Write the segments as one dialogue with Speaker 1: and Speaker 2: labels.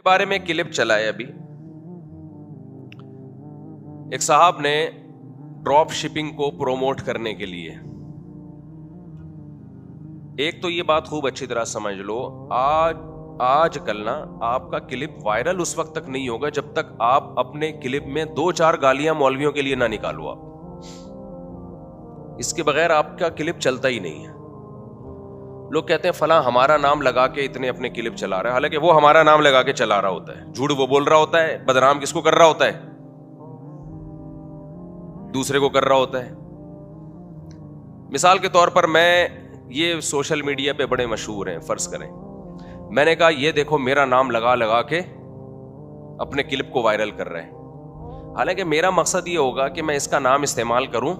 Speaker 1: بارے میں کلپ چلا ہے ابھی. ایک صاحب نے ڈراپ شپنگ کو پروموٹ کرنے کے لیے، ایک تو یہ بات خوب اچھی طرح سمجھ لو، آج کل نا آپ کا کلپ وائرل اس وقت تک نہیں ہوگا جب تک آپ اپنے کلپ میں 2-4 گالیاں مولویوں کے لیے نہ نکالو. آپ اس کے بغیر آپ کا کلپ چلتا ہی نہیں ہے. لوگ کہتے ہیں فلاں ہمارا نام لگا کے اتنے اپنے کلپ چلا رہا ہے، حالانکہ وہ ہمارا نام لگا کے چلا رہا ہوتا ہے. جھوٹ وہ بول رہا ہوتا ہے، بدنام کس کو کر رہا ہوتا ہے؟ دوسرے کو کر رہا ہوتا ہے. مثال کے طور پر میں، یہ سوشل میڈیا پہ بڑے مشہور ہیں، فرض کریں میں نے کہا یہ دیکھو میرا نام لگا کے اپنے کلپ کو وائرل کر رہے ہیں، حالانکہ میرا مقصد یہ ہوگا کہ میں اس کا نام استعمال کروں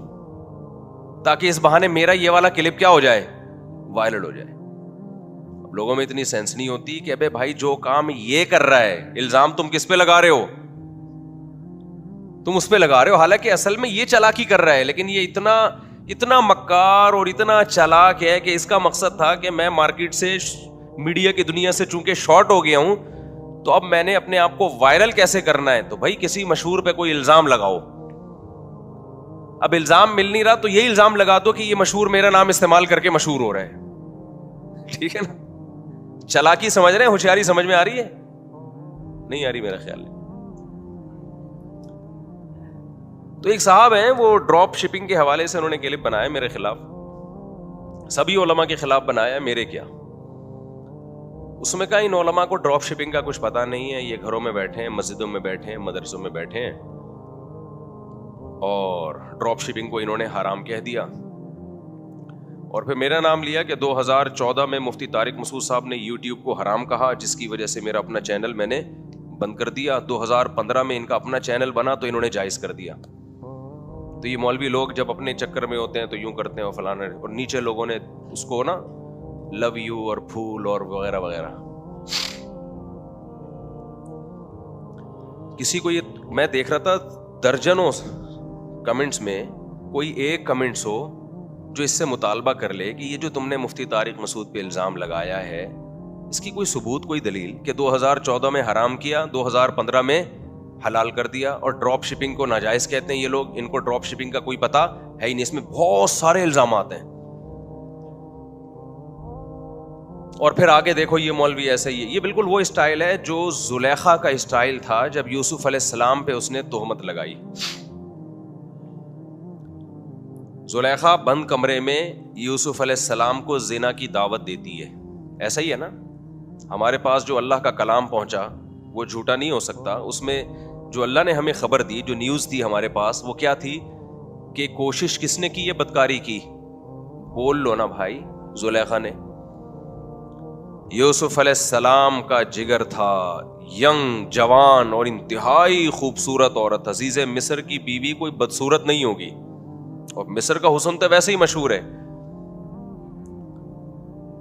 Speaker 1: تاکہ اس بہانے میرا یہ والا کلپ کیا ہو جائے، وائرل ہو جائے. اب لوگوں میں اتنی سینس نہیں ہوتی کہ ابے بھائی جو کام یہ کر رہا ہے، الزام تم کس پہ لگا رہے ہو؟ تم اس پہ لگا رہے ہو، حالانکہ اصل میں یہ چالاکی کر رہا ہے، لیکن یہ اتنا مکار اور اتنا چالاک ہے کہ اس کا مقصد تھا کہ میں مارکیٹ سے، میڈیا کی دنیا سے چونکہ شارٹ ہو گیا ہوں تو اب میں نے اپنے آپ کو وائرل کیسے کرنا ہے، تو بھائی کسی مشہور پہ کوئی الزام لگاؤ. اب الزام مل نہیں رہا تو یہ الزام لگا دو کہ یہ مشہور میرا نام استعمال کر کے مشہور ہو رہا ہے. ٹھیک ہے نا؟ چالاکی سمجھ رہے ہیں؟ ہوشیاری سمجھ میں آ رہی ہے؟ نہیں آ رہی میرا خیال ہے. تو ایک صاحب ہیں، وہ ڈراپ شپنگ کے حوالے سے انہوں نے کلپ بنایا میرے خلاف، سبھی علماء کے خلاف بنایا، میرے کیا. اس میں کہا ان علماء کو ڈراپ شپنگ کا کچھ پتا نہیں ہے، یہ گھروں میں بیٹھے ہیں، مسجدوں میں بیٹھے ہیں، مدرسوں میں بیٹھے ہیں، اور ڈراپ شپنگ کو انہوں نے حرام کہہ دیا. اور پھر میرا نام لیا کہ 2014 میں مفتی طارق مسعود صاحب نے یوٹیوب کو حرام کہا، جس کی وجہ سے میرا اپنا چینل میں نے بند کر دیا. 2015 میں ان کا اپنا چینل بنا تو انہوں نے جائز کر دیا. تو یہ مولوی لوگ جب اپنے چکر میں ہوتے ہیں تو یوں کرتے ہیں اور فلانا، اور نیچے لوگوں نے اس کو نا لو یو اور پھول اور وغیرہ وغیرہ. کسی کو یہ میں دیکھ رہا تھا درجنوں کمنٹس میں کوئی ایک کمنٹس ہو جو اس سے مطالبہ کر لے کہ یہ جو تم نے مفتی طارق مسعود پہ الزام لگایا ہے اس کی کوئی ثبوت، کوئی دلیل، کہ 2014 میں حرام کیا، 2015 میں حلال کر دیا، اور ڈراپ شپنگ کو ناجائز کہتے ہیں یہ لوگ. ان کو ڈراپ شپنگ کا کوئی پتہ ہے ہی نہیں. اس میں بہت سارے الزامات ہیں. اور پھر آگے دیکھو یہ مولوی ایسا ہی ہے. یہ بالکل وہ اسٹائل ہے جو زلیخا کا اسٹائل تھا جب یوسف علیہ السلام پہ اس نے تہمت لگائی. زلیخا بند کمرے میں یوسف علیہ السلام کو زنا کی دعوت دیتی ہے. ایسا ہی ہے نا؟ ہمارے پاس جو اللہ کا کلام پہنچا وہ جھوٹا نہیں ہو سکتا. اس میں جو اللہ نے ہمیں خبر دی، جو نیوز تھی ہمارے پاس، وہ کیا تھی کہ کوشش کس نے کی ہے بدکاری کی؟ بول لو نا بھائی. زلیخا نے. یوسف علیہ السلام کا جگر تھا، ینگ، جوان اور انتہائی خوبصورت عورت. عزیز مصر کی بیوی کوئی بدصورت نہیں ہوگی، اور مصر کا حسن تو ویسے ہی مشہور ہے.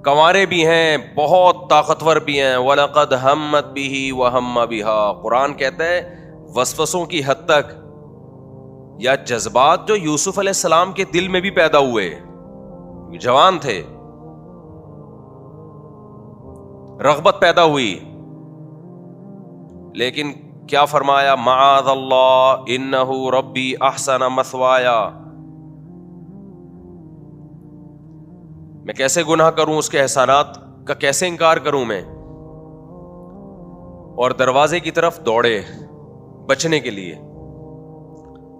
Speaker 1: کنوارے بھی ہیں، بہت طاقتور بھی ہیں. وَلَقَدْ هَمَّتْ بِهِ وَهَمَّ بِهَا. قرآن کہتا ہے وسوسوں کی حد تک، یا جذبات جو یوسف علیہ السلام کے دل میں بھی پیدا ہوئے، جوان تھے، رغبت پیدا ہوئی، لیکن کیا فرمایا؟ معاذ اللہ انہ ربی احسن مثوایا. میں کیسے گناہ کروں، اس کے احسانات کا کیسے انکار کروں میں؟ اور دروازے کی طرف دوڑے بچنے کے لیے.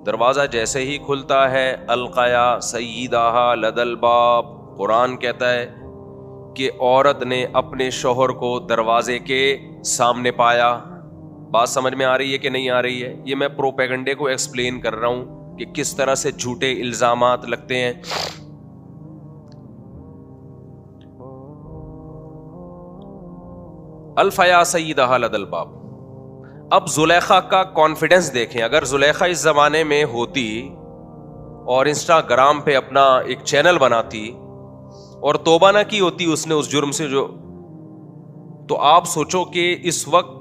Speaker 1: دروازہ جیسے ہی کھلتا ہے، القیا سیدہا لدى الباب. قرآن کہتا ہے کہ عورت نے اپنے شوہر کو دروازے کے سامنے پایا. بات سمجھ میں آ رہی ہے کہ نہیں آ رہی ہے؟ یہ میں پروپیگنڈے کو ایکسپلین کر رہا ہوں کہ کس طرح سے جھوٹے الزامات لگتے ہیں. الفیا سیدہا لدى الباب. اب زلیخا کا کانفیڈنس دیکھیں. اگر زلیخا اس زمانے میں ہوتی اور انسٹاگرام پہ اپنا ایک چینل بناتی اور توبہ نہ کی ہوتی اس نے اس جرم سے، جو تو آپ سوچو کہ اس وقت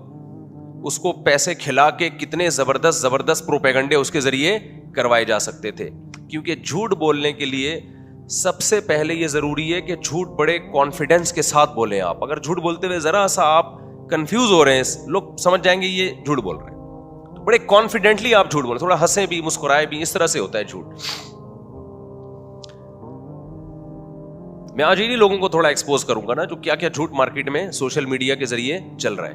Speaker 1: اس کو پیسے کھلا کے کتنے زبردست پروپیگنڈے اس کے ذریعے کروائے جا سکتے تھے. کیونکہ جھوٹ بولنے کے لیے سب سے پہلے یہ ضروری ہے کہ جھوٹ بڑے کانفیڈنس کے ساتھ بولیں. آپ اگر جھوٹ بولتے ہوئے ذرا سا آپ کنفیوز ہو رہے ہیں لوگ, سمجھ جائیں گے یہ جھوٹ بول رہے ہیں. بڑے کانفیڈنٹلی آپ جھوٹ بول رہے ہیں, تھوڑا ہنسے بھی مسکرائے بھی, اس طرح سے ہوتا ہے جھوٹ. میں آج انہی لوگوں کو تھوڑا ایکسپوز کروں گا نا جو کیا کیا جھوٹ مارکیٹ میں سوشل میڈیا کے ذریعے چل رہا ہے.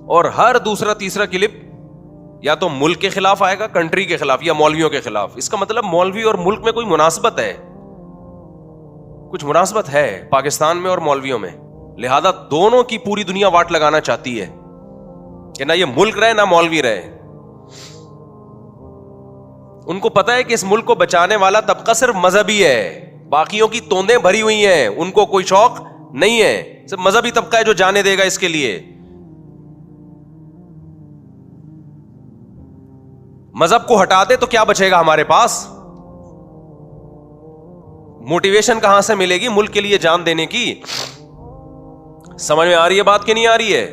Speaker 1: اور ہر دوسرا تیسرا کلپ یا تو ملک کے خلاف آئے گا, کنٹری کے خلاف, یا مولویوں کے خلاف. اس کا مطلب مولوی اور ملک میں کوئی مناسبت ہے, کچھ مناسبت ہے پاکستان میں اور مولویوں میں. لہذا دونوں کی پوری دنیا واٹ لگانا چاہتی ہے کہ نہ یہ ملک رہے نہ مولوی رہے. ان کو پتا ہے کہ اس ملک کو بچانے والا طبقہ صرف مذہبی ہے, باقیوں کی توندیں بھری ہوئی ہیں, ان کو کوئی شوق نہیں ہے, صرف مذہبی طبقہ ہے جو جانے دے گا اس کے لیے. مذہب کو ہٹا دے تو کیا بچے گا ہمارے پاس؟ موٹیویشن کہاں سے ملے گی ملک کے لیے جان دینے کی؟ سمجھ میں آ رہی ہے بات کہ نہیں آ رہی ہے؟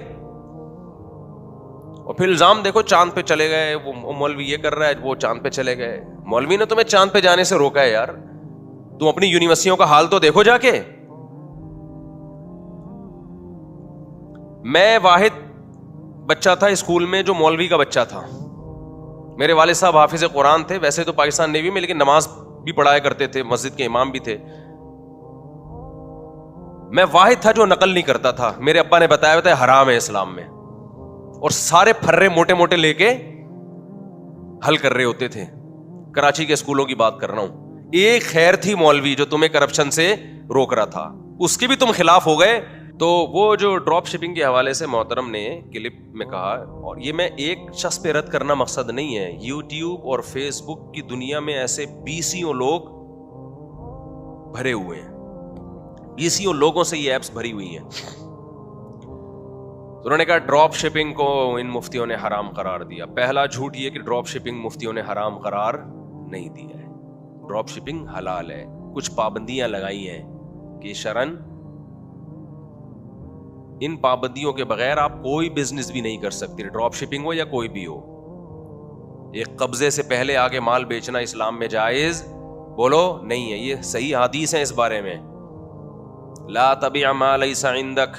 Speaker 1: اور پھر الزام دیکھو, چاند پہ چلے گئے, وہ مولوی یہ کر رہا ہے, وہ چاند پہ چلے گئے. مولوی نے تمہیں چاند پہ جانے سے روکا ہے یار, تم اپنی یونیورسٹیوں کا حال تو دیکھو جا کے. میں واحد بچہ تھا اسکول میں جو مولوی کا بچہ تھا. میرے والد صاحب حافظ قرآن تھے, ویسے تو پاکستان نیوی میں, لیکن نماز بھی پڑھایا کرتے تھے, مسجد کے امام بھی تھے. میں واحد تھا جو نقل نہیں کرتا تھا. میرے ابا نے بتایا ہوتا ہے حرام ہے اسلام میں, اور سارے پھرے موٹے موٹے لے کے حل کر رہے ہوتے تھے. کراچی کے اسکولوں کی بات کر رہا ہوں. ایک خیر تھی مولوی جو تمہیں کرپشن سے روک رہا تھا, اس کے بھی تم خلاف ہو گئے. تو وہ جو ڈراپ شپنگ کے حوالے سے محترم نے کلپ میں کہا, اور یہ میں ایک شخص پہ رد کرنا مقصد نہیں ہے, یوٹیوب اور فیس بک کی دنیا میں ایسے بیسیوں لوگ بھرے ہوئے ہیں, بیسیوں لوگوں سے یہ ایپس بھری ہوئی ہیں. انہوں نے کہا ڈراپ شپنگ کو ان مفتیوں نے حرام قرار دیا. پہلا جھوٹ یہ کہ ڈراپ شپنگ مفتیوں نے حرام قرار نہیں دیا ہے. ڈراپ شپنگ حلال ہے, کچھ پابندیاں لگائی ہیں کہ شرعن ان پابندیوں کے بغیر آپ کوئی بزنس بھی نہیں کر سکتے, ڈراپ شپنگ ہو یا کوئی بھی ہو. ایک قبضے سے پہلے آگے مال بیچنا اسلام میں جائز بولو نہیں ہے. یہ صحیح حدیث ہے اس بارے میں, لا تبع ما لیس عندک.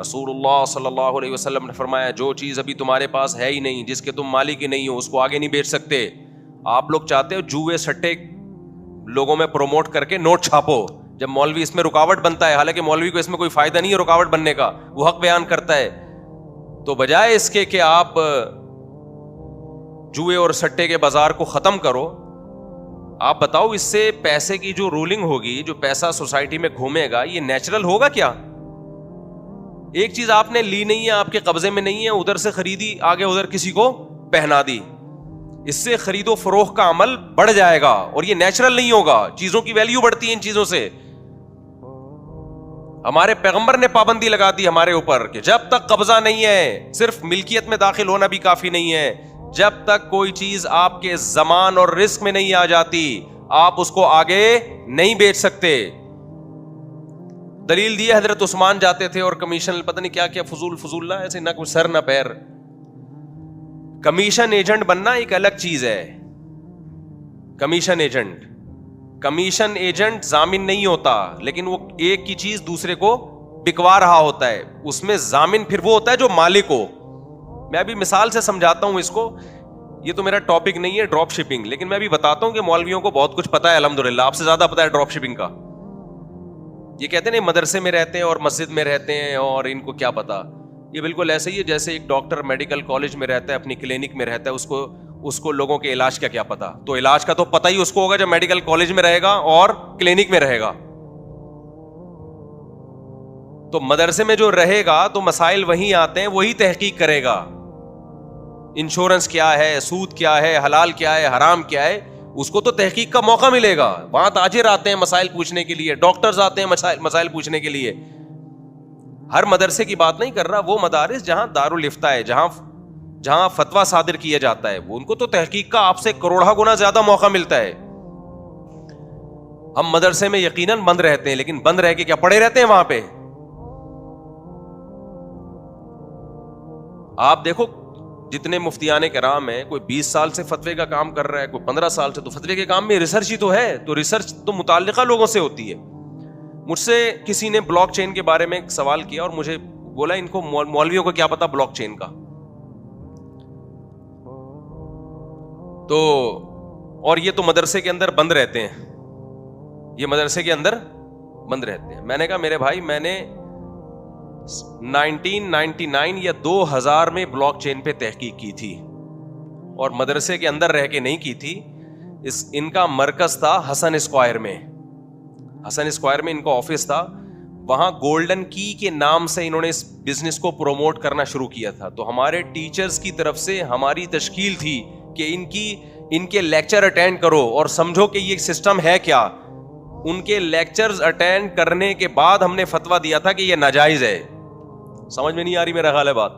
Speaker 1: رسول اللہ صلی اللہ علیہ وسلم نے فرمایا جو چیز ابھی تمہارے پاس ہے ہی نہیں, جس کے تم مالک ہی نہیں ہو, اس کو آگے نہیں بیچ سکتے. آپ لوگ چاہتے ہو جوئے سٹے لوگوں میں پروموٹ کر کے نوٹ چھاپو, جب مولوی اس میں رکاوٹ بنتا ہے, حالانکہ مولوی کو اس میں کوئی فائدہ نہیں ہے رکاوٹ بننے کا, وہ حق بیان کرتا ہے, تو بجائے اس کے کہ آپ جوئے اور سٹے کے بازار کو ختم کرو, آپ بتاؤ اس سے پیسے کی جو رولنگ ہوگی, جو پیسہ سوسائٹی میں گھومے گا, یہ نیچرل ہوگا کیا؟ ایک چیز آپ نے لی نہیں ہے, آپ کے قبضے میں نہیں ہے, ادھر سے خریدی, آگے ادھر کسی کو پہنا دی, اس سے خرید و فروخت کا عمل بڑھ جائے گا, اور یہ نیچرل نہیں ہوگا. چیزوں کی ویلیو بڑھتی ہے ان چیزوں سے. ہمارے پیغمبر نے پابندی لگا دی ہمارے اوپر کہ جب تک قبضہ نہیں ہے, صرف ملکیت میں داخل ہونا بھی کافی نہیں ہے, جب تک کوئی چیز آپ کے زمان اور رزق میں نہیں آ جاتی آپ اس کو آگے نہیں بیچ سکتے. دلیل دی حضرت عثمان جاتے تھے اور کمیشن پتہ نہیں کیا کیا فضول نہ, ایسے نہ کوئی سر نہ پیر. کمیشن ایجنٹ بننا ایک الگ چیز ہے. کمیشن ایجنٹ ضامن نہیں ہوتا, لیکن وہ ایک کی چیز دوسرے کو بکوا رہا ہوتا ہے, اس میں ضامن پھر وہ ہوتا ہے جو مالک ہو. میں ابھی مثال سے سمجھاتا ہوں اس کو, یہ تو میرا ٹاپک نہیں ہے ڈراپ شپنگ, لیکن میں ابھی بتاتا ہوں کہ مولویوں کو بہت کچھ پتا ہے الحمدللہ, آپ سے زیادہ پتا ہے ڈراپ شپنگ کا. یہ کہتے ہیں مدرسے میں رہتے ہیں اور مسجد میں رہتے ہیں اور ان کو کیا پتا. یہ بالکل ایسے ہی ہے جیسے ایک ڈاکٹر میڈیکل کالج میں رہتا ہے, اپنی کلینک میں رہتا ہے, اس کو لوگوں کے علاج کا کیا پتا. تو علاج کا تو پتہ ہی اس کو ہوگا جب میڈیکل کالج میں رہے گا اور کلینک میں رہے گا. تو مدرسے میں جو رہے گا تو مسائل وہیں آتے ہیں, وہی تحقیق کرے گا. انشورنس کیا ہے, سود کیا ہے, حلال کیا ہے, حرام کیا ہے, اس کو تو تحقیق کا موقع ملے گا. وہاں تاجر آتے ہیں مسائل پوچھنے کے لیے, ڈاکٹرز آتے ہیں مسائل پوچھنے کے لیے. ہر مدرسے کی بات نہیں کر رہا, وہ مدارس جہاں دارالافتاء ہے, جہاں فتویٰ صادر کیا جاتا ہے, وہ ان کو تو تحقیق کا آپ سے کروڑا گنا زیادہ موقع ملتا ہے. ہم مدرسے میں یقیناً بند رہتے ہیں, لیکن بند رہ کے کیا پڑے رہتے ہیں وہاں پہ. آپ دیکھو جتنے مفتیان کرام ہیں, کوئی 20 سال سے فتوے کا کام کر رہا ہے, کوئی 15 سال سے. تو فتوے کے کام میں ریسرچ ہی تو ہے, تو ریسرچ تو متعلقہ لوگوں سے ہوتی ہے. مجھ سے کسی نے بلاک چین کے بارے میں ایک سوال کیا اور مجھے بولا ان کو مولویوں کو کیا پتا بلاک چین کا. تو اور یہ تو مدرسے کے اندر بند رہتے ہیں, یہ مدرسے کے اندر بند رہتے ہیں. میں نے کہا میرے بھائی, میں نے 1999 یا 2000 میں بلاک چین پہ تحقیق کی تھی, اور مدرسے کے اندر رہ کے نہیں کی تھی. ان کا مرکز تھا حسن اسکوائر میں, حسن اسکوائر میں ان کا آفس تھا. وہاں گولڈن کی کے نام سے انہوں نے اس بزنس کو پروموٹ کرنا شروع کیا تھا. تو ہمارے ٹیچرز کی طرف سے ہماری تشکیل تھی کہ ان کے لیکچر اٹینڈ کرو اور سمجھو کہ یہ سسٹم ہے کیا. ان کے لیکچرز اٹینڈ کرنے کے بعد ہم نے فتویٰ دیا تھا کہ یہ ناجائز ہے. سمجھ میں نہیں آ رہی میرا خیال ہے بات.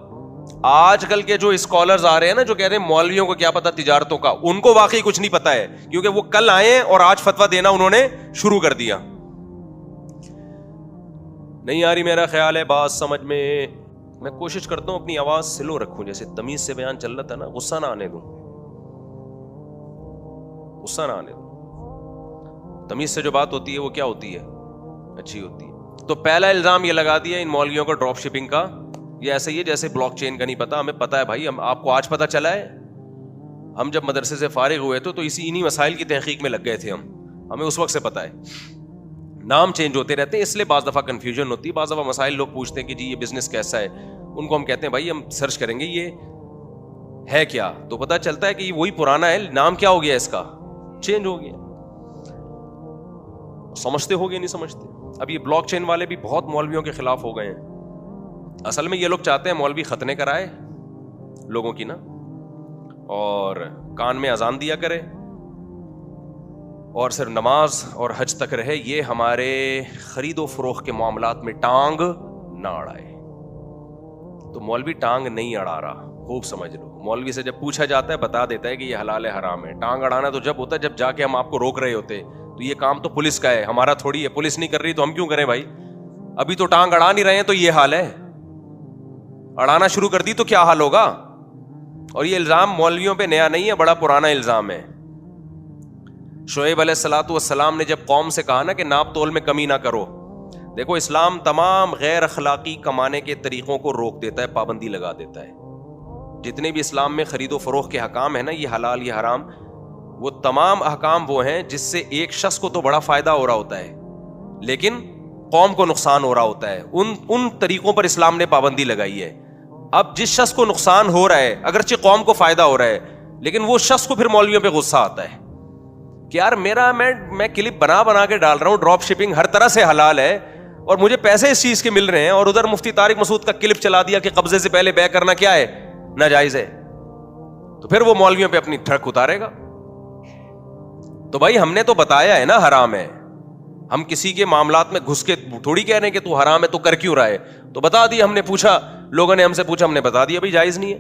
Speaker 1: آج کل کے جو اسکالرز آ رہے ہیں نا, جو کہہ رہے ہیں مولویوں کو کیا پتا تجارتوں کا, ان کو واقعی کچھ نہیں پتا ہے, کیونکہ وہ کل آئے اور آج فتویٰ دینا انہوں نے شروع کر دیا. نہیں آ رہی میرا خیال ہے بات سمجھ میں. میں کوشش کرتا ہوں اپنی آواز سلو رکھوں, جیسے تمیز سے بیان چل رہا تھا نا, غصہ نہ آنے دوں, غصہ نہ آنے دوں. تمیز سے جو بات ہوتی ہے وہ کیا ہوتی ہے, اچھی ہوتی ہے. تو پہلا الزام یہ لگا دیا ان مولویوں کو ڈراپ شپنگ کا. یہ ایسے ہی ہے جیسے بلاک چین کا نہیں پتا. ہمیں پتا ہے بھائی, ہم آپ کو آج پتا چلا ہے. ہم جب مدرسے سے فارغ ہوئے تو انہی مسائل کی تحقیق میں لگ گئے تھے. ہمیں اس وقت سے پتا ہے. نام چینج ہوتے رہتے ہیں, اس لیے بعض دفعہ کنفیوژن ہوتی ہے. بعض دفعہ مسائل لوگ پوچھتے ہیں کہ جی یہ بزنس کیسا ہے, ان کو ہم کہتے ہیں بھائی ہم سرچ کریں گے یہ ہے کیا, تو پتا چلتا ہے کہ یہ وہی پرانا ہے, نام کیا ہو گیا اس کا, چینج ہو گیا. سمجھتے ہو گے نہیں سمجھتے. اب یہ بلاک چین والے بھی بہت مولویوں کے خلاف ہو گئے ہیں. اصل میں یہ لوگ چاہتے ہیں مولوی ختنے کرائے لوگوں کی نا, اور کان میں اذان دیا کرے, اور صرف نماز اور حج تک رہے. یہ ہمارے خرید و فروخت کے معاملات میں ٹانگ نہ اڑائے. تو مولوی ٹانگ نہیں اڑا رہا, خوب سمجھ لو. مولوی سے جب پوچھا جاتا ہے بتا دیتا ہے کہ یہ حلال ہے حرام ہے. ٹانگ اڑانا تو جب ہوتا ہے جب جا کے ہم آپ کو روک رہے ہوتے. تو یہ کام تو پولیس کا ہے, ہمارا تھوڑی ہے. پولیس نہیں کر رہی تو ہم کیوں کریں بھائی. ابھی تو ٹانگ اڑا نہیں رہے ہیں تو یہ حال ہے, اڑانا شروع کر دی تو کیا حال ہوگا. اور یہ الزام مولویوں پہ نیا نہیں ہے, بڑا پرانا الزام ہے. شعیب علیہ الصلوۃ والسلام نے جب قوم سے کہا نا کہ ناپ تول میں کمی نہ کرو. دیکھو اسلام تمام غیر اخلاقی کمانے کے طریقوں کو روک دیتا ہے, پابندی لگا دیتا ہے. جتنے بھی اسلام میں خرید و فروخت کے حکام ہیں نا, یہ حلال یہ حرام, وہ تمام احکام وہ ہیں جس سے ایک شخص کو تو بڑا فائدہ ہو رہا ہوتا ہے لیکن قوم کو نقصان ہو رہا ہوتا ہے. ان طریقوں پر اسلام نے پابندی لگائی ہے. اب جس شخص کو نقصان ہو رہا ہے, اگرچہ قوم کو فائدہ ہو رہا ہے, لیکن وہ شخص کو پھر مولویوں پہ غصہ آتا ہے کہ یار میں کلپ بنا کے ڈال رہا ہوں, ڈراپ شپنگ ہر طرح سے حلال ہے اور مجھے پیسے اس چیز کے مل رہے ہیں, اور ادھر مفتی طارق مسعود کا کلپ چلا دیا کہ قبضے سے پہلے بیع کرنا کیا ہے, ناجائز ہے. تو پھر وہ مولویوں پہ اپنی ٹھڑک اتارے گا. تو بھائی ہم نے تو بتایا ہے نا حرام ہے. ہم کسی کے معاملات میں گھس کے تھوڑی کہہ رہے ہیں کہ تو حرام ہے تو کر کیوں رہا ہے. تو بتا دیا, ہم نے پوچھا, لوگوں نے ہم سے پوچھا, ہم نے بتا دیا بھائی جائز نہیں ہے.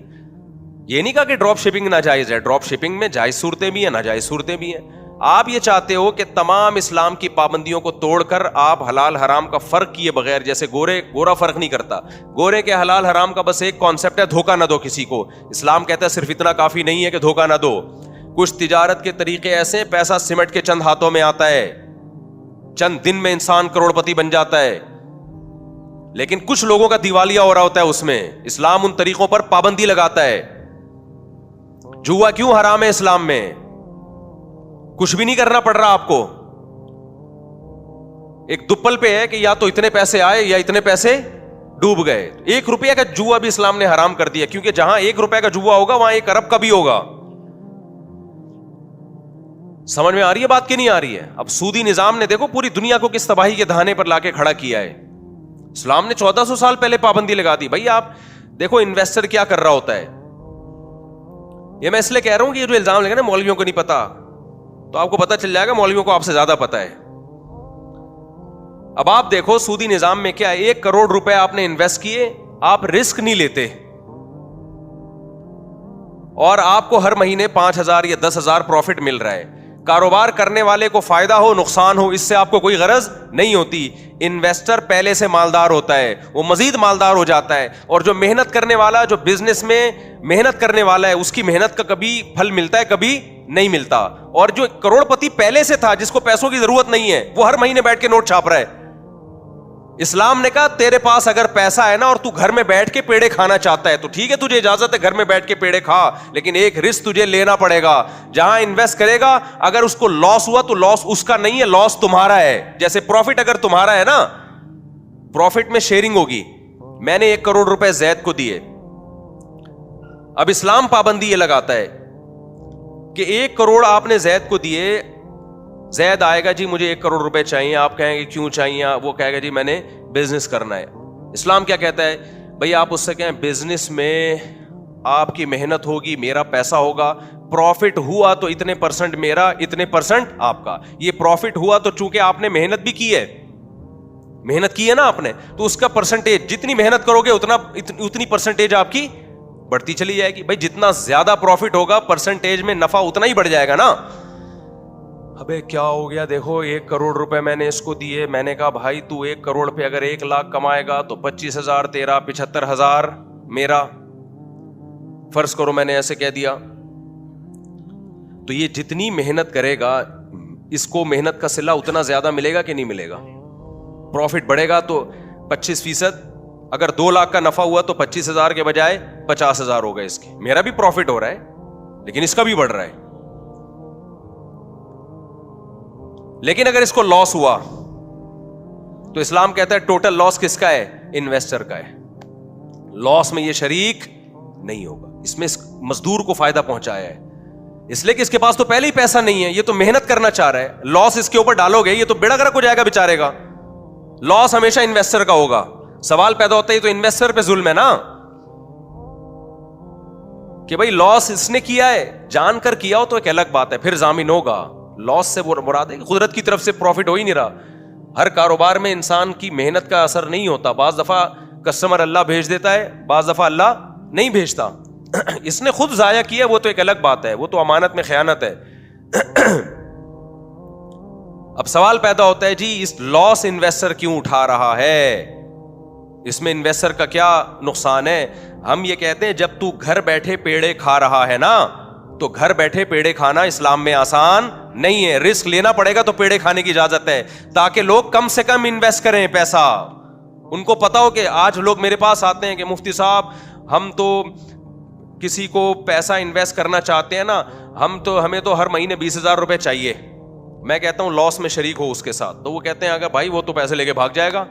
Speaker 1: یہ نہیں کہا کہ ڈراپ شپنگ ناجائز ہے. ڈراپ شپنگ میں جائز صورتیں بھی ہیں, ناجائز صورتیں بھی ہیں. آپ یہ چاہتے ہو کہ تمام اسلام کی پابندیوں کو توڑ کر آپ حلال حرام کا فرق کیے بغیر, جیسے گورا فرق نہیں کرتا, گورے کے حلال حرام کا بس ایک کانسیپٹ ہے, دھوکہ نہ دو کسی کو. اسلام کہتا ہے صرف اتنا کافی نہیں ہے کہ دھوکہ نہ دو. کچھ تجارت کے طریقے ایسے, پیسہ سمٹ کے چند ہاتھوں میں آتا ہے, چند دن میں انسان کروڑ پتی بن جاتا ہے, لیکن کچھ لوگوں کا دیوالیہ ہو رہا ہوتا ہے اس میں. اسلام ان طریقوں پر پابندی لگاتا ہے. جوا کیوں حرام ہے اسلام میں؟ کچھ بھی نہیں کرنا پڑ رہا آپ کو. ایک دپل پہ ہے کہ یا تو اتنے پیسے آئے یا اتنے پیسے ڈوب گئے. 1 روپیہ کا جوا بھی اسلام نے حرام کر دیا, کیونکہ جہاں 1 روپے کا جوا ہوگا وہاں 1 ارب کا بھی ہوگا. سمجھ میں آ رہی ہے بات کی نہیں آ رہی ہے؟ اب سودی نظام نے دیکھو پوری دنیا کو کس تباہی کے دہانے پر لا کے کھڑا کیا ہے. اسلام نے 1400 سال پہلے پابندی لگا دی. بھائی آپ دیکھو انویسٹر کیا کر رہا ہوتا ہے. یہ میں اس لیے کہہ رہا ہوں کہ یہ جو الزام لگا نا مولویوں کو نہیں پتا, تو آپ کو پتا چل جائے گا مولویوں کو آپ سے زیادہ پتا ہے. اب آپ دیکھو سودی نظام میں کیا ہے, 1 کروڑ روپے آپ نے انویسٹ کیے, آپ رسک نہیں لیتے, اور آپ کو ہر مہینے 5,000 یا 10,000 پروفٹ مل رہا ہے. کاروبار کرنے والے کو فائدہ ہو نقصان ہو, اس سے آپ کو کوئی غرض نہیں ہوتی. انویسٹر پہلے سے مالدار ہوتا ہے, وہ مزید مالدار ہو جاتا ہے, اور جو محنت کرنے والا, جو بزنس میں محنت کرنے والا ہے, اس کی محنت کا کبھی پھل ملتا ہے, کبھی نہیں ملتا. اور جو کروڑ پتی پہلے سے تھا, جس کو پیسوں کی ضرورت نہیں ہے, وہ ہر مہینے بیٹھ کے نوٹ چھاپ رہا ہے. اسلام نے کہا تیرے پاس اگر پیسہ ہے نا اور تو گھر میں بیٹھ کے پیڑے کھانا چاہتا ہے تو ٹھیک ہے, تجھے اجازت ہے گھر میں بیٹھ کے پیڑے کھا, لیکن ایک رسک تجھے لینا پڑے گا. جہاں انویسٹ کرے گا اگر اس کو لاس ہوا تو لاس اس کا نہیں ہے, لاس تمہارا ہے. جیسے پروفٹ اگر تمہارا ہے نا, پروفٹ میں شیئرنگ ہوگی. میں نے 1 کروڑ روپے زید کو دیے. اب اسلام پابندی یہ لگاتا ہے کہ 1 کروڑ آپ نے زید کو دیے, زید آئے گا جی مجھے 1 کروڑ روپے چاہیے, آپ کہیں گے کیوں چاہیے, وہ کہے گا جی میں نے بزنس کرنا ہے. اسلام کیا کہتا ہے بھئی آپ اس سے کہیں بزنس میں آپ کی محنت ہوگی, میرا پیسہ ہوگا, پروفٹ ہوا تو اتنے پرسنٹ میرا, اتنے پرسنٹ آپ کا. یہ پروفٹ ہوا تو چونکہ آپ نے محنت بھی کی ہے, محنت کی ہے نا آپ نے, تو اس کا پرسنٹیج جتنی محنت کرو گے اتنی پرسنٹیج آپ کی بڑھتی چلی جائے گی. بھائی جتنا زیادہ پروفٹ ہوگا پرسنٹیج میں نفع اتنا ہی بڑھ جائے گا نا. ابے کیا ہو گیا, دیکھو 1 کروڑ روپے میں نے اس کو دیے. میں نے کہا بھائی تو 1 کروڑ پہ اگر 1 لاکھ کمائے گا تو 25,000 تیرا, 75,000 میرا, فرض کرو میں نے ایسے کہہ دیا. تو یہ جتنی محنت کرے گا اس کو محنت کا صلہ اتنا زیادہ ملے گا کہ نہیں ملے گا. پروفٹ بڑھے گا تو 25%, اگر 2 لاکھ کا نفع ہوا تو 25,000 کے بجائے 50,000 ہوگا اس کے. میرا بھی پروفٹ ہو رہا ہے لیکن اس کا بھی بڑھ رہا ہے. لیکن اگر اس کو لاس ہوا تو اسلام کہتا ہے ٹوٹل لاس کس کا ہے, انویسٹر کا ہے. لاس میں یہ شریک نہیں ہوگا, اس میں مزدور کو فائدہ پہنچایا ہے, اس لیے کہ اس کے پاس تو پہلے ہی پیسہ نہیں ہے, یہ تو محنت کرنا چاہ رہا ہے. لاس اس کے اوپر ڈالو گے یہ تو بیڑا گرک ہو جائے گا بیچارے کا. لاس ہمیشہ انویسٹر کا ہوگا. سوال پیدا ہوتا ہے تو انویسٹر پہ ظلم ہے نا کہ بھائی لاس اس نے کیا ہے, جان کر کیا ہو تو ایک الگ بات ہے, پھر ضامن ہوگا. لاس سے مراد ہے قدرت کی طرف سے پروفٹ ہو ہی نہیں رہا. ہر کاروبار میں انسان کی محنت کا اثر نہیں ہوتا. بعض دفعہ کسٹمر اللہ بھیج دیتا ہے, بعض دفعہ اللہ نہیں بھیجتا. اس نے خود ضائع کیا وہ تو ایک الگ بات ہے, وہ تو امانت میں خیانت ہے. اب سوال پیدا ہوتا ہے جی اس لاس انویسٹر کیوں اٹھا رہا ہے, اس میں انویسٹر کا کیا نقصان ہے. ہم یہ کہتے ہیں جب تو گھر بیٹھے پیڑے کھا رہا ہے نا, تو گھر بیٹھے پیڑے کھانا اسلام میں آسان نہیں ہے. رسک لینا پڑے گا تو پیڑے کھانے کی اجازت ہے, تاکہ لوگ کم سے کم انویسٹ کریں پیسہ. ان کو پتا ہو کہ آج لوگ میرے پاس آتے ہیں کہ مفتی صاحب ہم تو کسی کو پیسہ انویسٹ کرنا چاہتے ہیں نا, ہمیں تو ہر مہینے 20,000 روپے چاہیے. میں کہتا ہوں لاس میں شریک ہو اس کے ساتھ. تو وہ کہتے ہیں اگر بھائی وہ تو پیسے لے کے بھاگ جائے گا.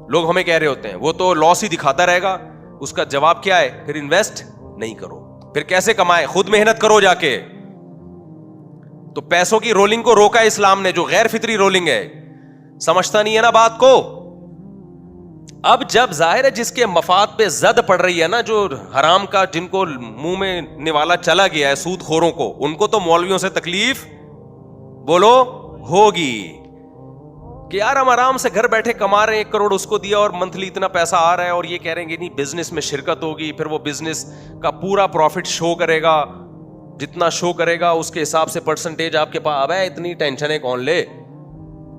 Speaker 1: لوگ ہمیں کہہ رہے ہوتے ہیں وہ تو لاس ہی دکھاتا رہے گا. اس کا جواب کیا ہے, پھر انویسٹ نہیں کرو. پھر کیسے کمائے, خود محنت کرو جا کے. تو پیسوں کی رولنگ کو روکا اسلام نے, جو غیر فطری رولنگ ہے. سمجھتا نہیں ہے نا بات کو. اب جب ظاہر ہے جس کے مفاد پہ زد پڑ رہی ہے نا, جو حرام کا جن کو منہ میں نوالا چلا گیا ہے, سود خوروں کو, ان کو تو مولویوں سے تکلیف بولو ہوگی کہ یار ہم آرام سے گھر بیٹھے کما رہے ہیں, 1 کروڑ اس کو دیا اور منتھلی اتنا پیسہ آ رہا ہے, اور یہ کہہ رہے ہیں کہ نہیں بزنس میں شرکت ہوگی, پھر وہ بزنس کا پورا پروفٹ شو کرے گا, جتنا شو کرے گا اس کے حساب سے پرسنٹیج آپ کے پاس. اب ہے اتنی ٹینشنیں کون لے.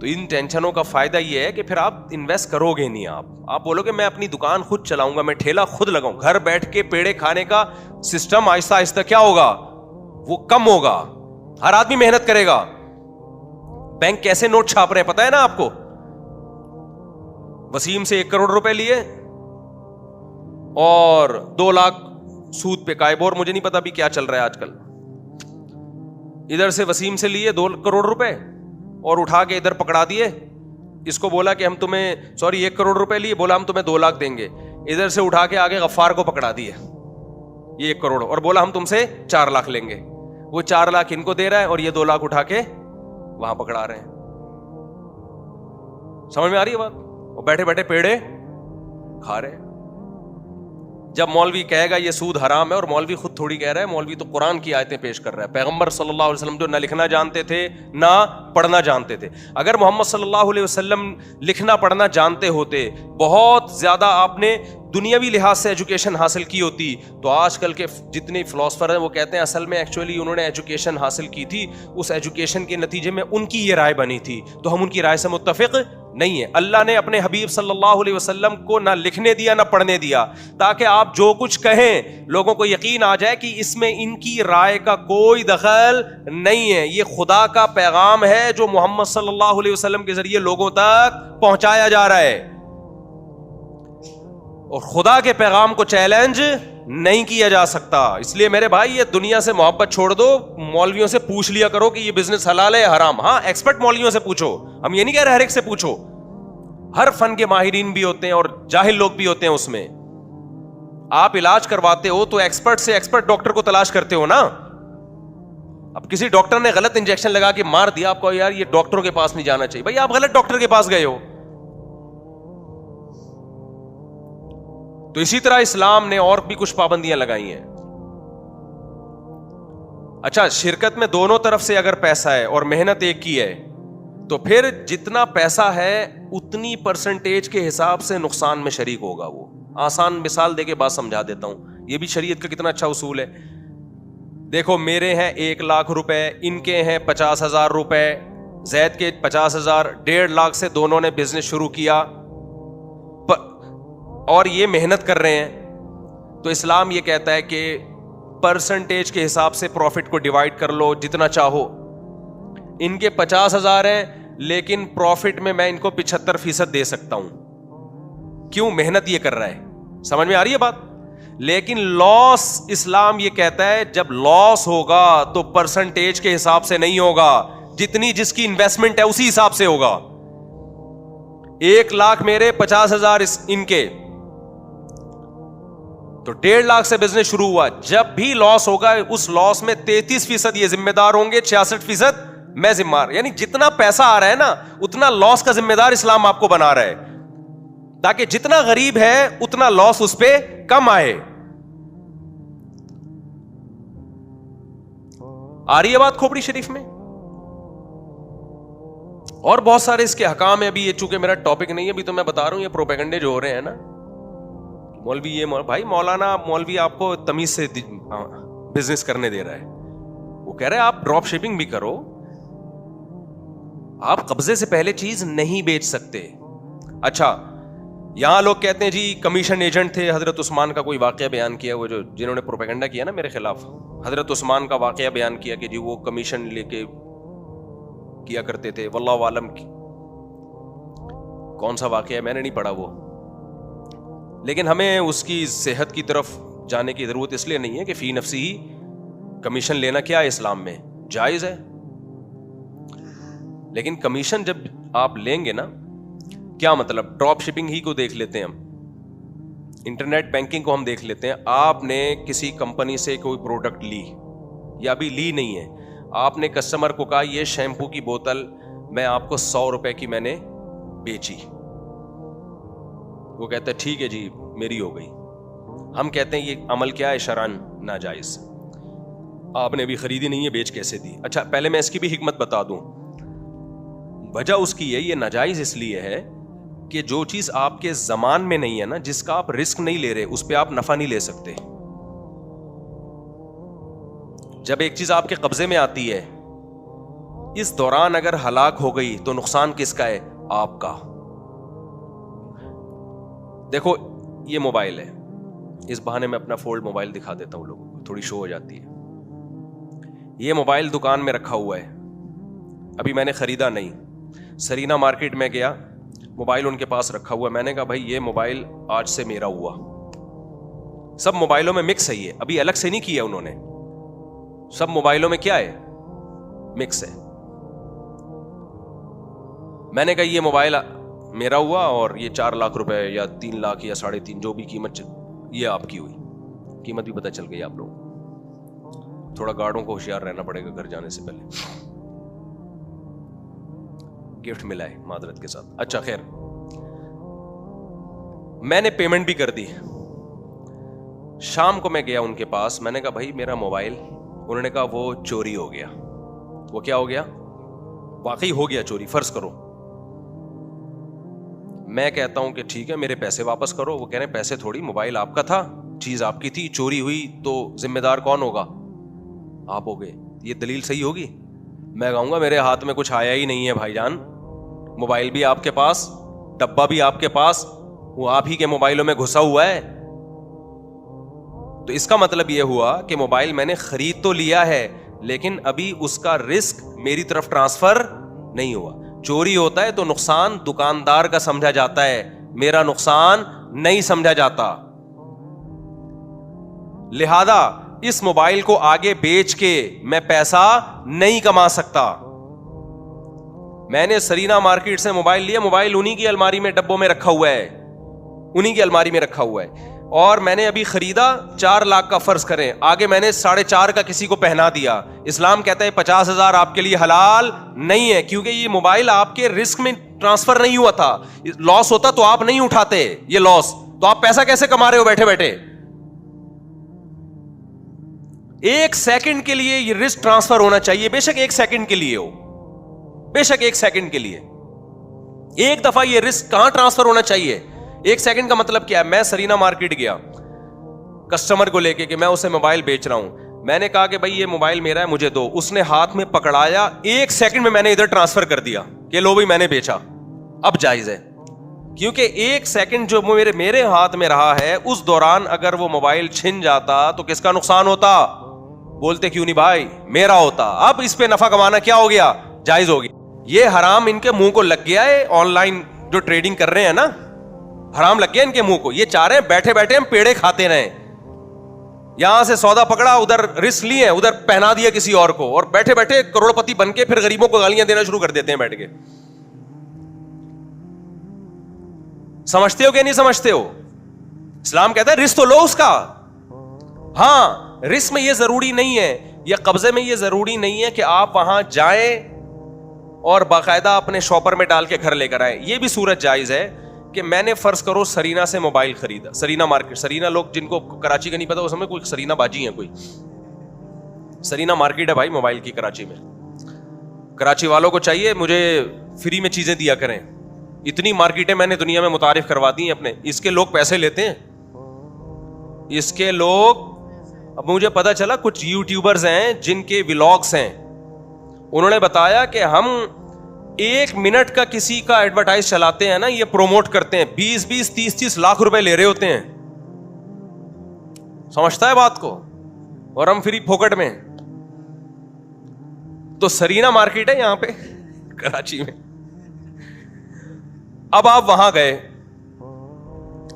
Speaker 1: تو ان ٹینشنوں کا فائدہ یہ ہے کہ پھر آپ انویسٹ کرو گے نہیں. آپ بولو کہ میں اپنی دکان خود چلاؤں گا, میں ٹھیلا خود لگاؤں. گھر بیٹھ کے پیڑے کھانے کا سسٹم آہستہ آہستہ کیا ہوگا, وہ کم ہوگا. ہر آدمی محنت کرے گا. بینک کیسے نوٹ چھاپ رہے ہیں پتا ہے نا آپ کو. وسیم سے 1 کروڑ روپے لیے اور 2 لاکھ سود پہ قائب, اور مجھے نہیں پتا بھی کیا چل رہا ہے آج کل. ادھر سے وسیم سے لیے 2 کروڑ روپے اور اٹھا کے ادھر پکڑا دیے. اس کو بولا کہ ہم تمہیں 1 کروڑ روپے لیے, بولا ہم تمہیں 2 لاکھ دیں گے. ادھر سے اٹھا کے آگے غفار کو پکڑا دیے یہ 1 کروڑ, اور بولا ہم تم سے 4 لاکھ لیں گے. وہ 4 لاکھ ان کو دے رہا ہے اور یہ 2 لاکھ اٹھا کے وہاں پکڑا رہے ہیں. سمجھ میں آ رہی ہے بات. وہ بیٹھے بیٹھے پیڑے کھا رہے. جب مولوی کہے گا یہ سود حرام ہے, اور مولوی خود تھوڑی کہہ رہا ہے, مولوی تو قرآن کی آیتیں پیش کر رہا ہے. پیغمبر صلی اللہ علیہ وسلم جو نہ لکھنا جانتے تھے نہ پڑھنا جانتے تھے. اگر محمد صلی اللہ علیہ وسلم لکھنا پڑھنا جانتے ہوتے, بہت زیادہ آپ نے دنیاوی لحاظ سے ایجوکیشن حاصل کی ہوتی, تو آج کل کے جتنے فلاسفر ہیں وہ کہتے ہیں اصل میں ایکچولی انہوں نے ایجوکیشن حاصل کی تھی, اس ایجوکیشن کے نتیجے میں ان کی یہ رائے بنی تھی, تو ہم ان کی رائے سے متفق نہیں ہے. اللہ نے اپنے حبیب صلی اللہ علیہ وسلم کو نہ لکھنے دیا نہ پڑھنے دیا, تاکہ آپ جو کچھ کہیں لوگوں کو یقین آ جائے کہ اس میں ان کی رائے کا کوئی دخل نہیں ہے. یہ خدا کا پیغام ہے جو محمد صلی اللہ علیہ وسلم کے ذریعے لوگوں تک پہنچایا جا رہا ہے, اور خدا کے پیغام کو چیلنج نہیں کیا جا سکتا. اس لیے میرے بھائی یہ دنیا سے محبت چھوڑ دو, مولویوں سے پوچھ لیا کرو کہ یہ بزنس حلال ہے حرام. ہاں ایکسپرٹ مولویوں سے پوچھو, ہم یہ نہیں کہہ رہے ہر ایک سے پوچھو, ہر فن کے ماہرین بھی ہوتے ہیں اور جاہل لوگ بھی ہوتے ہیں اس میں. آپ علاج کرواتے ہو تو ایکسپرٹ سے ایکسپرٹ ڈاکٹر کو تلاش کرتے ہو نا. اب کسی ڈاکٹر نے غلط انجیکشن لگا کے مار دیا, آپ کو یار یہ ڈاکٹروں کے پاس نہیں جانا چاہیے, بھائی آپ غلط ڈاکٹر کے پاس گئے ہو. تو اسی طرح اسلام نے اور بھی کچھ پابندیاں لگائی ہیں. اچھا, شرکت میں دونوں طرف سے اگر پیسہ ہے اور محنت ایک کی ہے تو پھر جتنا پیسہ ہے اتنی پرسنٹیج کے حساب سے نقصان میں شریک ہوگا وہ. آسان مثال دے کے بات سمجھا دیتا ہوں, یہ بھی شریعت کا کتنا اچھا اصول ہے. دیکھو میرے ہیں 1 لاکھ روپے, ان کے ہیں 50,000 روپے, زید کے 50,000, 1.5 لاکھ سے دونوں نے بزنس شروع کیا اور یہ محنت کر رہے ہیں. تو اسلام یہ کہتا ہے کہ پرسنٹیج کے حساب سے پروفٹ کو ڈیوائڈ کر لو جتنا چاہو. ان کے 50,000 ہیں لیکن پروفٹ میں ان کو 75% دے سکتا ہوں. کیوں؟ محنت یہ کر رہا ہے. سمجھ میں آ رہی ہے بات؟ لیکن لاس, اسلام یہ کہتا ہے جب لاس ہوگا تو پرسنٹیج کے حساب سے نہیں ہوگا, جتنی جس کی انویسٹمنٹ ہے اسی حساب سے ہوگا. 1 لاکھ میرے, 50,000 ان کے, تو 1.5 لاکھ سے بزنس شروع ہوا. جب بھی لاس ہوگا اس لاس میں 33% یہ ذمہ دار ہوں گے, 66% میں ذمہ دار. یعنی جتنا پیسہ آ رہا ہے نا اتنا لاس کا ذمہ دار اسلام آپ کو بنا رہا ہے, تاکہ جتنا غریب ہے اتنا لاس اس پہ کم آئے. آ رہی ہے بات کھوپڑی شریف میں؟ اور بہت سارے اس کے حکام ہیں. ابھی یہ چونکہ میرا ٹاپک نہیں ہے, ابھی تو میں بتا رہا ہوں یہ پروپیگنڈے جو ہو رہے ہیں نا, مولوی یہ بھائی مولانا مولوی آپ کو تمیز سے بزنس کرنے دے رہا ہے. وہ کہہ رہے ہیں آپ ڈراپ شپنگ بھی کرو, آپ قبضے سے پہلے چیز نہیں بیچ سکتے. اچھا, یہاں لوگ کہتے ہیں جی کمیشن ایجنٹ تھے. حضرت عثمان کا کوئی واقعہ بیان کیا, وہ جو جنہوں نے پروپیگنڈا کیا نا میرے خلاف, حضرت عثمان کا واقعہ بیان کیا کہ جی وہ کمیشن لے کے کیا کرتے تھے. واللہ عالم کون سا واقعہ ہے میں نے نہیں پڑھا وہ, لیکن ہمیں اس کی صحت کی طرف جانے کی ضرورت اس لیے نہیں ہے کہ فی نفسی ہی کمیشن لینا کیا ہے اسلام میں جائز ہے. لیکن کمیشن جب آپ لیں گے نا, کیا مطلب, ڈراپ شپنگ ہی کو دیکھ لیتے ہیں ہم, انٹرنیٹ بینکنگ کو ہم دیکھ لیتے ہیں. آپ نے کسی کمپنی سے کوئی پروڈکٹ لی یا ابھی لی نہیں ہے, آپ نے کسٹمر کو کہا یہ شیمپو کی بوتل میں آپ کو 100 روپے کی میں نے بیچی. وہ کہتا ہے ٹھیک ہے جی میری ہو گئی. ہم کہتے ہیں یہ عمل کیا ہے شرعن ناجائز, آپ نے ابھی خریدی نہیں ہے بیچ کیسے دی. اچھا پہلے میں اس کی بھی حکمت بتا دوں. وجہ اس کی ہے یہ ناجائز اس لیے ہے کہ جو چیز آپ کے زمان میں نہیں ہے نا, جس کا آپ رسک نہیں لے رہے, اس پہ آپ نفع نہیں لے سکتے. جب ایک چیز آپ کے قبضے میں آتی ہے, اس دوران اگر ہلاک ہو گئی تو نقصان کس کا ہے؟ آپ کا. دیکھو یہ موبائل ہے, اس بہانے میں اپنا فولڈ موبائل دکھا دیتا ہوں لوگوں کو, تھوڑی شو ہو جاتی ہے. یہ موبائل دکان میں رکھا ہوا ہے, ابھی میں نے خریدا نہیں. سرینا مارکیٹ میں گیا, موبائل ان کے پاس رکھا ہوا ہے. میں نے کہا بھائی یہ موبائل آج سے میرا ہوا. سب موبائلوں میں مکس ہے, یہ ابھی الگ سے نہیں کیا انہوں نے, سب موبائلوں میں کیا ہے مکس ہے. میں نے کہا یہ موبائل میرا ہوا اور یہ 4 لاکھ روپے یا 3 لاکھ یا 3.5 جو بھی قیمت یہ آپ کی ہوئی. قیمت بھی پتہ چل گئی آپ لوگوں. تھوڑا گارڈوں کو ہوشیار رہنا پڑے گا گھر جانے سے پہلے. گفٹ ملا ہے معذرت کے ساتھ. اچھا خیر, میں نے پیمنٹ بھی کر دی. شام کو میں گیا ان کے پاس, میں نے کہا بھائی میرا موبائل. انہوں نے کہا وہ چوری ہو گیا. وہ کیا ہو گیا؟ واقعی ہو گیا چوری, فرض کرو. میں کہتا ہوں کہ ٹھیک ہے میرے پیسے واپس کرو. وہ کہہ رہے ہیں پیسے تھوڑی, موبائل آپ کا تھا, چیز آپ کی تھی, چوری ہوئی تو ذمہ دار کون ہوگا؟ آپ ہو گئے. یہ دلیل صحیح ہوگی؟ میں کہوں گا میرے ہاتھ میں کچھ آیا ہی نہیں ہے بھائی جان, موبائل بھی آپ کے پاس, ڈبہ بھی آپ کے پاس, وہ آپ ہی کے موبائلوں میں گھسا ہوا ہے. تو اس کا مطلب یہ ہوا کہ موبائل میں نے خرید تو لیا ہے لیکن ابھی اس کا رسک میری طرف ٹرانسفر نہیں ہوا. چوری ہوتا ہے تو نقصان دکاندار کا سمجھا جاتا ہے, میرا نقصان نہیں سمجھا جاتا. لہذا اس موبائل کو آگے بیچ کے میں پیسہ نہیں کما سکتا. میں نے سرینا مارکیٹ سے موبائل لیا, موبائل انہی کی الماری میں ڈبوں میں رکھا ہوا ہے, انہی کی الماری میں رکھا ہوا ہے, اور میں نے ابھی خریدا 4 لاکھ کا, فرض کریں آگے میں نے 4.5 کا کسی کو پہنا دیا. اسلام کہتا ہے 50,000 آپ کے لیے حلال نہیں ہے, کیونکہ یہ موبائل آپ کے رسک میں ٹرانسفر نہیں ہوا تھا. لاس ہوتا تو آپ نہیں اٹھاتے یہ لاس, تو آپ پیسہ کیسے کما رہے ہو بیٹھے بیٹھے؟ 1 سیکنڈ کے لیے یہ رسک ٹرانسفر ہونا چاہیے, بے شک 1 سیکنڈ کے لیے ہو, بے شک 1 سیکنڈ کے لیے. ایک دفعہ یہ رسک کہاں ٹرانسفر ہونا چاہیے؟ 1 سیکنڈ کا مطلب کیا ہے؟ میں سرینا مارکیٹ گیا کسٹمر کو لے کے کہ میں اسے موبائل بیچ رہا ہوں, میں نے کہا کہ بھائی یہ موبائل میرا ہے مجھے دو, اس نے ہاتھ میں پکڑایا, 1 سیکنڈ میں نے ادھر ٹرانسفر کر دیا کہ لو بھائی میں نے بیچا, اب جائز ہے. کیونکہ 1 سیکنڈ جو میرے ہاتھ میں رہا ہے, اس دوران اگر وہ موبائل چھن جاتا تو کس کا نقصان ہوتا؟ بولتے کیوں نہیں بھائی, میرا ہوتا. اب اس پہ نفع کمانا کیا ہو گیا؟ جائز ہو گیا. یہ حرام ان کے منہ کو لگ گیا ہے, آن لائن جو ٹریڈنگ کر رہے ہیں نا, حرام لگ گیا ان کے منہ کو. یہ چاہ رہے ہیں بیٹھے بیٹھے ہم پیڑے کھاتے رہیں, یہاں سے سودا پکڑا, ادھر رسک لیے, ادھر پہنا دیا کسی اور کو, اور بیٹھے بیٹھے کروڑ پتی بن کے پھر غریبوں کو گالیاں دینا شروع کر دیتے ہیں بیٹھ کے. سمجھتے ہو کہ نہیں سمجھتے ہو؟ اسلام کہتا ہے رسک تو لو اس کا. ہاں رسک میں یہ ضروری نہیں ہے, یا قبضے میں یہ ضروری نہیں ہے کہ آپ وہاں جائیں اور باقاعدہ اپنے شاپر میں ڈال کے گھر لے کر آئیں. یہ بھی صورت جائز ہے کہ میں نے فرض کرو سرینا سے موبائل خریدا, سرینا مارکیٹ, سرینا لوگ جن کو کراچی کا نہیں پتا وہ سمجھ کوئی سرینا باجی ہیں, کوئی سرینا مارکیٹ ہے بھائی موبائل کی کراچی میں. کراچی والوں کو چاہیے مجھے فری میں چیزیں دیا کریں, اتنی مارکیٹیں میں نے دنیا میں متعارف کروا دی ہیں اپنے. اس کے لوگ پیسے لیتے ہیں, اس کے لوگ. اب مجھے پتا چلا کچھ یوٹیوبرز ہیں جن کے ولاگس ہیں, انہوں نے بتایا کہ ہم 1 منٹ کا کسی کا ایڈورٹائز چلاتے ہیں نا, یہ پروموٹ کرتے ہیں, 20-20, 30-30 لاکھ روپے لے رہے ہوتے ہیں. سمجھتا ہے بات کو؟ اور ہم فری پھوکٹ میں. تو سرینا مارکیٹ ہے یہاں پہ کراچی میں. اب آپ وہاں گئے,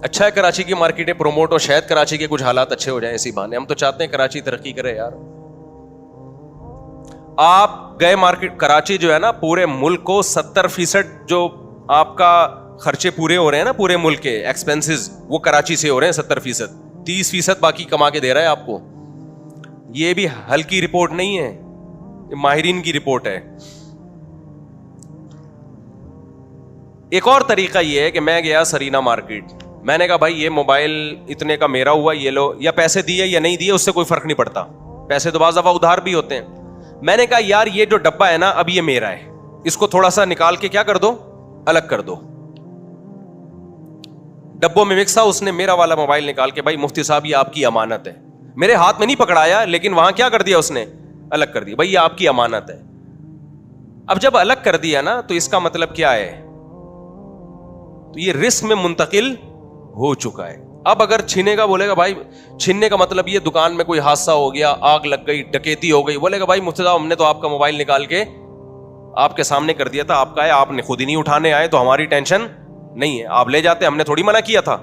Speaker 1: اچھا ہے کراچی کی مارکیٹیں پروموٹ ہو, شاید کراچی کے کچھ حالات اچھے ہو جائیں اسی بہانے. ہم تو چاہتے ہیں کراچی ترقی کرے یار. آپ گئے مارکیٹ, کراچی جو ہے نا پورے ملک کو 70% جو آپ کا خرچے پورے ہو رہے ہیں نا پورے ملک کے ایکسپینسز, وہ کراچی سے ہو رہے ہیں 70%. 30% باقی کما کے دے رہا ہے آپ کو. یہ بھی ہلکی رپورٹ نہیں ہے, ماہرین کی رپورٹ ہے. ایک اور طریقہ یہ ہے کہ میں گیا سرینا مارکیٹ, میں نے کہا بھائی یہ موبائل اتنے کا میرا ہوا, یہ لو, یا پیسے دیے یا نہیں دیے اس سے کوئی فرق نہیں پڑتا, پیسے تو بعض دفعہ ادھار بھی ہوتے ہیں. میں نے کہا یار یہ جو ڈبہ ہے نا اب یہ میرا ہے, اس کو تھوڑا سا نکال کے کیا کر دو, الگ کر دو. ڈبوں میں مکس تھا, اس نے میرا والا موبائل نکال کے, بھائی مفتی صاحب یہ آپ کی امانت ہے, میرے ہاتھ میں نہیں پکڑایا لیکن وہاں کیا کر دیا اس نے, الگ کر دیا, بھائی یہ آپ کی امانت ہے. اب جب الگ کر دیا نا تو اس کا مطلب کیا ہے, تو یہ رسک میں منتقل ہو چکا ہے. اب اگر چھینے کا بولے گا, بھائی چھیننے کا مطلب یہ دکان میں کوئی حادثہ ہو گیا, آگ لگ گئی, ڈکیتی ہو گئی, بولے گا بھائی مفتی صاحب ہم نے تو آپ کا موبائل نکال کے آپ کے سامنے کر دیا تھا, آپ کا ہے, آپ نے خود ہی نہیں اٹھانے آئے تو ہماری ٹینشن نہیں ہے, آپ لے جاتے, ہم نے تھوڑی منع کیا تھا.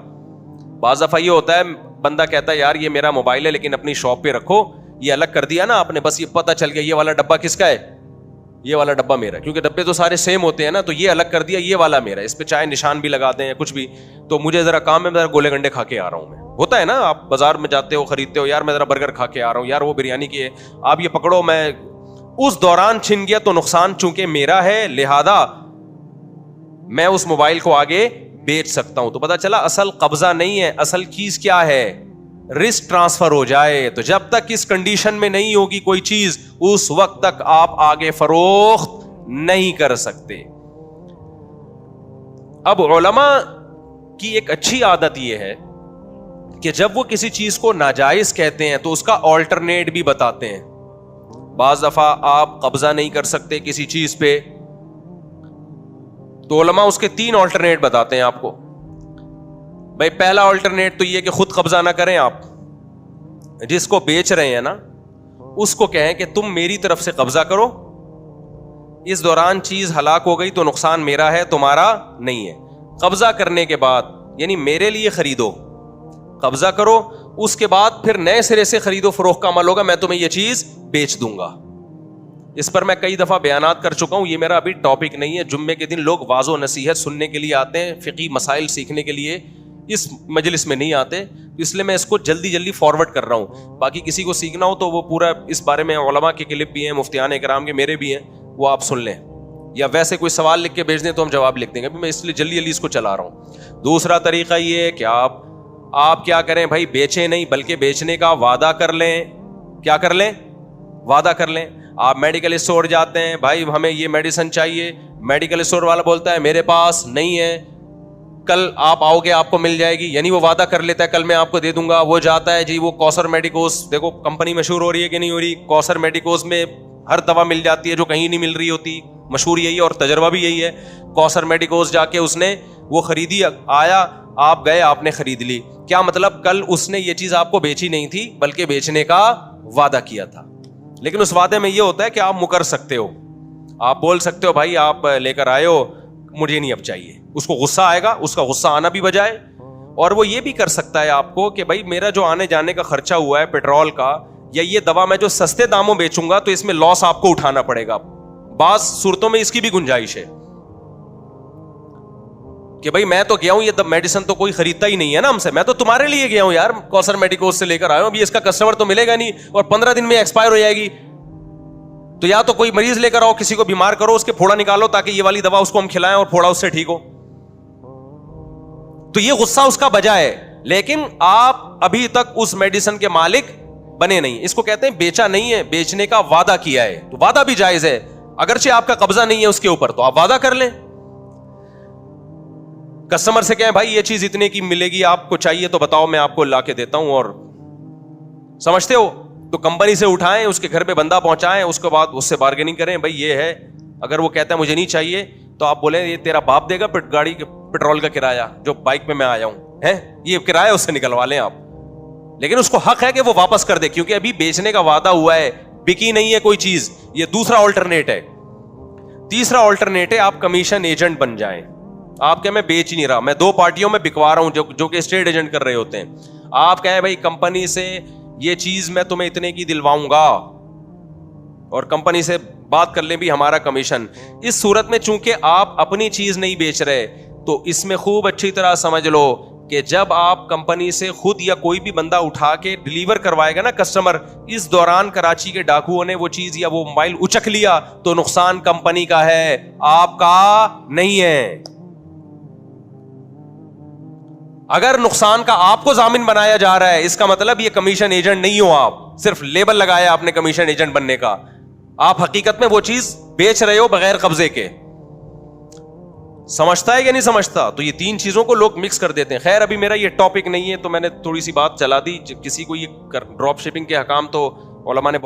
Speaker 1: بعض دفعہ یہ ہوتا ہے بندہ کہتا ہے یار یہ میرا موبائل ہے لیکن اپنی شاپ پہ رکھو, یہ الگ کر دیا نا آپ نے, بس یہ پتہ چل گیا یہ والا ڈبہ کس کا ہے, یہ والا ڈبہ میرا, کیونکہ ڈبے تو سارے سیم ہوتے ہیں نا, تو یہ الگ کر دیا, یہ والا میرا, اس پہ چاہے نشان بھی لگا دیں کچھ بھی, تو مجھے ذرا کام ہے, ذرا گولے گنڈے کھا کے آ رہا ہوں میں. ہوتا ہے نا, آپ بازار میں جاتے ہو خریدتے ہو, یار میں ذرا برگر کھا کے آ رہا ہوں, یار وہ بریانی کی ہے, آپ یہ پکڑو, میں اس دوران چھن گیا تو نقصان چونکہ میرا ہے, لہذا میں اس موبائل کو آگے بیچ سکتا ہوں. تو پتا چلا اصل قبضہ نہیں ہے, اصل چیز کیا ہے, رسک ٹرانسفر ہو جائے. تو جب تک اس کنڈیشن میں نہیں ہوگی کوئی چیز, اس وقت تک آپ آگے فروخت نہیں کر سکتے. اب علماء کی ایک اچھی عادت یہ ہے کہ جب وہ کسی چیز کو ناجائز کہتے ہیں تو اس کا آلٹرنیٹ بھی بتاتے ہیں. بعض دفعہ آپ قبضہ نہیں کر سکتے کسی چیز پہ تو علماء اس کے 3 آلٹرنیٹ بتاتے ہیں آپ کو. بھائی پہلا آلٹرنیٹ تو یہ کہ خود قبضہ نہ کریں آپ, جس کو بیچ رہے ہیں نا اس کو کہیں کہ تم میری طرف سے قبضہ کرو, اس دوران چیز ہلاک ہو گئی تو نقصان میرا ہے تمہارا نہیں ہے. قبضہ کرنے کے بعد یعنی میرے لیے خریدو, قبضہ کرو, اس کے بعد پھر نئے سرے سے خرید و فروخت کا عمل ہوگا, میں تمہیں یہ چیز بیچ دوں گا. اس پر میں کئی دفعہ بیانات کر چکا ہوں, یہ میرا ابھی ٹاپک نہیں ہے. جمعے کے دن لوگ واضح و نصیحت سننے کے لیے آتے ہیں, فقہی مسائل سیکھنے کے لیے اس مجلس میں نہیں آتے, اس لیے میں اس کو جلدی فارورڈ کر رہا ہوں. باقی کسی کو سیکھنا ہو تو وہ پورا اس بارے میں علماء کے کلپ بھی ہیں, مفتیان کرام کے, میرے بھی ہیں, وہ آپ سن لیں, یا ویسے کوئی سوال لکھ کے بھیج دیں تو ہم جواب لکھ دیں گے. میں اس لیے جلدی اس کو چلا رہا ہوں. دوسرا طریقہ یہ ہے کہ آپ کیا کریں بھائی, بیچیں نہیں بلکہ بیچنے کا وعدہ کر لیں. کیا کر لیں؟ وعدہ کر لیں. آپ میڈیکل اسٹور جاتے ہیں, بھائی ہمیں یہ میڈیسن چاہیے, میڈیکل اسٹور والا بولتا ہے میرے پاس نہیں ہے, کل آپ آؤ گے آپ کو مل جائے گی, یعنی وہ وعدہ کر لیتا ہے کل میں آپ کو دے دوں گا. وہ جاتا ہے جی وہ کوثر میڈیکوز, دیکھو کمپنی مشہور ہو رہی ہے کہ نہیں ہو رہی, کوثر میڈیکوز میں ہر دوا مل جاتی ہے جو کہیں نہیں مل رہی ہوتی, مشہور یہی ہے اور تجربہ بھی یہی ہے. کوثر میڈیکوز جا کے اس نے وہ خریدی, آیا آپ گئے آپ نے خرید لی. کیا مطلب, کل اس نے یہ چیز آپ کو بیچی نہیں تھی بلکہ بیچنے کا وعدہ کیا تھا. لیکن اس وعدے میں یہ ہوتا ہے کہ آپ مکر سکتے ہو, آپ بول سکتے ہو بھائی آپ لے کر آئے ہو مجھے نہیں اب چاہیے. اس کو غصہ آئے گا, اس کا غصہ آنا بھی بجائے, اور وہ یہ بھی کر سکتا ہے آپ کو کہ بھائی میرا جو آنے جانے کا خرچہ ہوا ہے پیٹرول کا, یا یہ دوا میں جو سستے داموں بیچوں گا تو اس میں لاس آپ کو اٹھانا پڑے گا. بعض صورتوں میں اس کی بھی گنجائش ہے کہ بھائی میں تو گیا ہوں, یہ میڈیسن تو کوئی خریدتا ہی نہیں ہے نا ہم سے, میں تو تمہارے لیے گیا ہوں یار, کوثر میڈیکوز سے لے کر آیا ہوں, ابھی اس کا کسٹمر تو ملے گا نہیں اور 15 دن میں ایکسپائر ہو جائے گی. تو یا تو کوئی مریض لے کر آؤ, کسی کو بیمار کرو, اس کے پھوڑا نکالو تاکہ یہ والی دوا اس کو ہم کھلائیں اور پھوڑا اس سے ٹھیک ہو. تو یہ غصہ اس کا بجا ہے, لیکن آپ ابھی تک اس میڈیسن کے مالک بنے نہیں. اس کو کہتے ہیں بیچا نہیں ہے, بیچنے کا وعدہ کیا ہے. تو وعدہ بھی جائز ہے, اگرچہ آپ کا قبضہ نہیں ہے اس کے اوپر, تو آپ وعدہ کر لیں. کسٹمر سے کہیں بھائی یہ چیز اتنے کی ملے گی, آپ کو چاہیے تو بتاؤ میں آپ کو لا کے دیتا ہوں, اور سمجھتے ہو تو کمپنی سے اٹھائیں, اس کے گھر پہ بندہ پہنچائیں, اس کے بعد اس سے بارگیننگ کریں, بھائی یہ ہے. اگر وہ کہتا ہے مجھے نہیں چاہیے تو آپ بولیں یہ تیرا باپ دے گا گاڑی پیٹرول کا کرایہ جو بائک پہ میں آیا ہوں ہے, یہ کرایہ اس سے نکلوا لیں آپ. لیکن اس کو حق ہے کہ وہ واپس کر دے, کیونکہ ابھی بیچنے کا وعدہ ہوا ہے, بکی نہیں ہے کوئی چیز. یہ دوسرا آلٹرنیٹ ہے. تیسرا آلٹرنیٹ ہے آپ کمیشن ایجنٹ بن جائیں. آپ کہ میں بیچ ہی نہیں رہا, میں 2 پارٹیوں میں بکوا رہا ہوں جو کہ اسٹیٹ ایجنٹ کر رہے ہوتے ہیں. آپ کہیں بھائی کمپنی سے یہ چیز میں تمہیں اتنے کی دلواؤں گا, اور کمپنی سے بات کر لیں بھی ہمارا کمیشن. اس صورت میں چونکہ آپ اپنی چیز نہیں بیچ رہے, تو اس میں خوب اچھی طرح سمجھ لو کہ جب آپ کمپنی سے خود یا کوئی بھی بندہ اٹھا کے ڈیلیور کروائے گا نا کسٹمر, اس دوران کراچی کے ڈاکوؤں نے وہ چیز یا وہ موبائل اچک لیا تو نقصان کمپنی کا ہے, آپ کا نہیں ہے. اگر نقصان کا آپ کو ضامن بنایا جا رہا ہے, اس کا مطلب یہ کمیشن ایجنٹ نہیں ہو آپ, صرف لیبل لگایا آپ نے کمیشن ایجنٹ بننے کا, آپ حقیقت میں وہ چیز بیچ رہے ہو بغیر قبضے کے. سمجھتا ہے کہ نہیں سمجھتا؟ تو یہ 3 چیزوں کو لوگ مکس کر دیتے ہیں. خیر ابھی میرا یہ ٹاپک نہیں ہے تو میں نے تھوڑی سی بات چلا دی. کسی کو یہ ڈراپ شپنگ کے احکام تو علماء نے